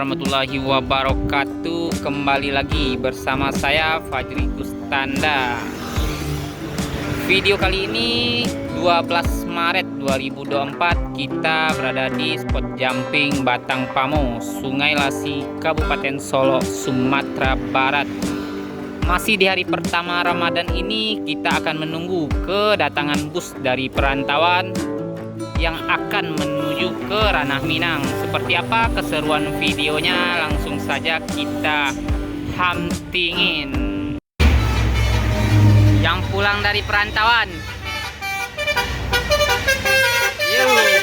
warahmatullahi wabarakatuh. Kembali lagi bersama saya Fajri Kustanda. Video kali ini 12 Maret 2024 kita berada di spot jumping Batang Pamo, Sungai Lasi, Kabupaten Solok, Sumatera Barat. Masih di hari pertama Ramadan ini kita akan menunggu kedatangan bus dari perantauan yang akan menuju ke Ranah Minang. Seperti apa keseruan videonya, langsung saja kita huntingin. Yang pulang dari perantauan, yuk,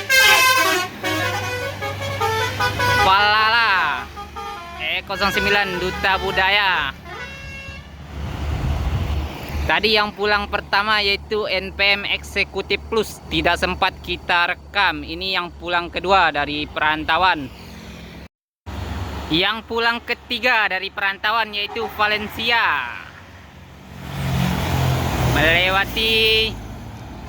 Walala E09 Duta Budaya. Tadi yang pulang pertama yaitu NPM Eksekutif Plus, tidak sempat kita rekam. Ini yang pulang kedua dari perantauan. Yang pulang ketiga dari perantauan yaitu Valencia, melewati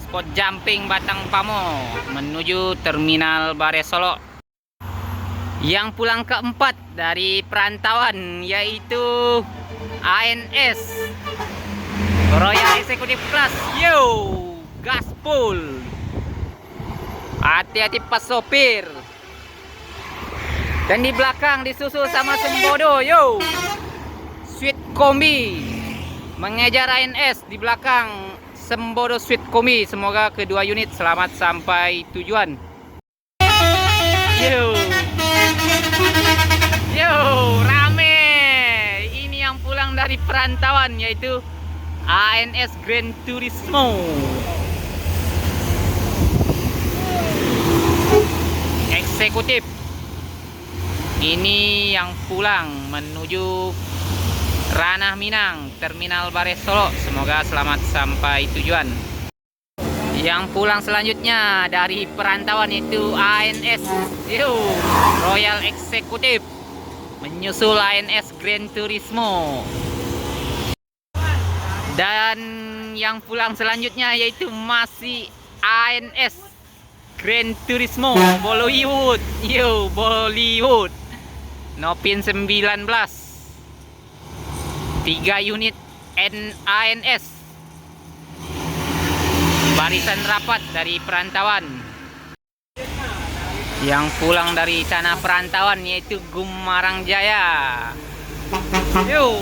spot jumping Batang Pamo menuju Terminal Bare Solok. Yang pulang keempat dari perantauan yaitu ANS Royal Executive Class. Yo, gaspol. Hati-hati pas sopir. Dan di belakang disusul sama Sembodo. Yo, Sweet Kombi mengejar ANS di belakang Sembodo Sweet Kombi. Semoga kedua unit selamat sampai tujuan. Yo, yo, rame. Ini yang pulang dari perantauan yaitu ANS Grand Turismo Eksekutif. Ini yang pulang menuju Ranah Minang, Terminal Bare Solok. Semoga selamat sampai tujuan. Yang pulang selanjutnya dari perantauan itu ANS Royal Eksekutif menyusul ANS Grand Turismo. Dan yang pulang selanjutnya yaitu masih ANS Grand Turismo Bollywood. Yo, Bollywood Nopin 19. 3 unit ANS barisan rapat dari perantauan. Yang pulang dari tanah perantauan yaitu Gumarang Jaya. Yo,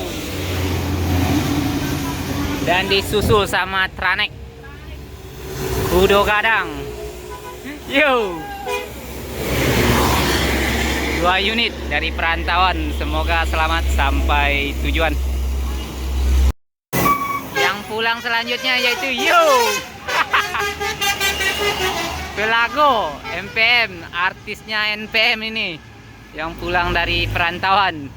dan disusul sama Tranek Kudo Gadang. Yo, 2 unit dari perantauan. Semoga selamat sampai tujuan. Yang pulang selanjutnya yaitu Pelago NPM, artisnya NPM ini yang pulang dari perantauan.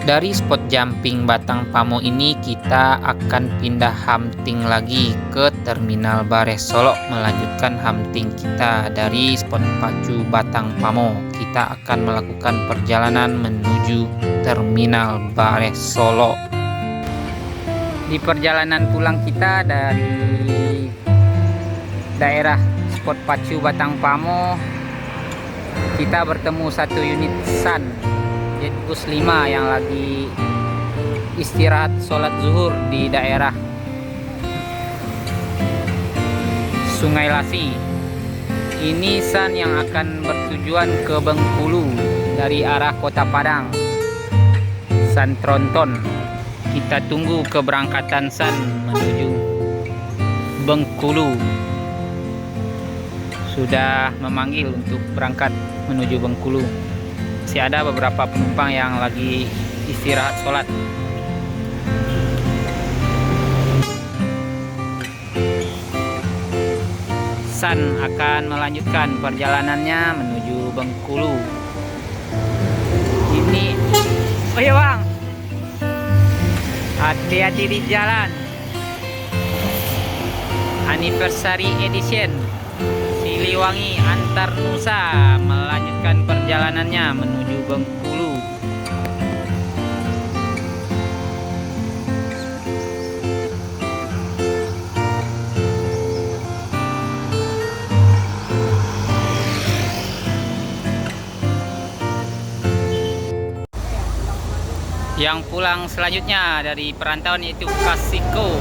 Dari spot jumping Batang Pamo ini kita akan pindah hunting lagi ke Terminal Bare Solok, melanjutkan hunting kita dari spot pacu Batang Pamo. Kita akan melakukan perjalanan menuju Terminal Bare Solok. Di perjalanan pulang kita dari daerah spot pacu Batang Pamo, kita bertemu satu unit Sun Jetbus 5 yang lagi istirahat sholat zuhur di daerah Sungai Lasi. Ini Sun yang akan bertujuan ke Bengkulu dari arah Kota Padang, Sun Tronton. Kita tunggu keberangkatan Sun menuju Bengkulu. Sudah memanggil untuk berangkat menuju Bengkulu. Masih ada beberapa penumpang yang lagi istirahat sholat. Sun akan melanjutkan perjalanannya menuju Bengkulu. Ini, oh iya bang, hati-hati di jalan. Anniversary Edition Siliwangi Antar Nusa melanjutkan perjalanannya menuju Bengkulu. Yang pulang selanjutnya dari perantauan yaitu Kasiko.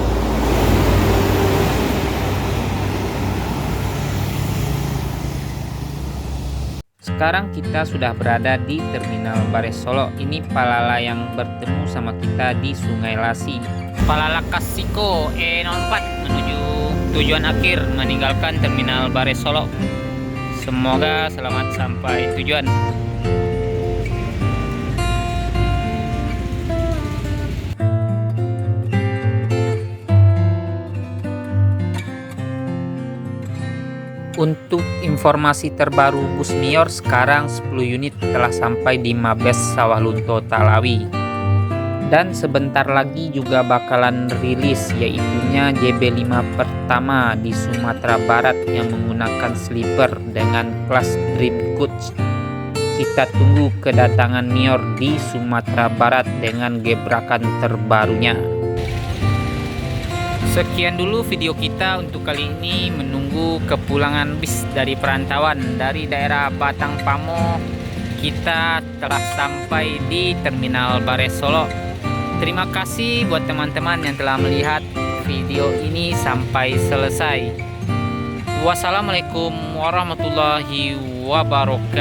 Sekarang kita sudah berada di Terminal Bares Solo. Ini Palala yang bertemu sama kita di Sungai Lasi. Palala Kasiko E04 menuju tujuan akhir meninggalkan Terminal Bares Solo. Semoga selamat sampai tujuan. Untuk informasi terbaru bus Mior, sekarang 10 unit telah sampai di Mabes Sawah Lunto Talawi. Dan sebentar lagi juga bakalan rilis, yaitunya JB5 pertama di Sumatera Barat yang menggunakan sleeper dengan kelas Dream Coach. Kita tunggu kedatangan Mior di Sumatera Barat dengan gebrakan terbarunya. Sekian dulu video kita untuk kali ini, menunggu kepulangan bis dari perantauan dari daerah Batang Pamo. Kita telah sampai di Terminal Bares Solo. Terima kasih buat teman-teman yang telah melihat video ini sampai selesai. Wassalamualaikum warahmatullahi wabarakatuh.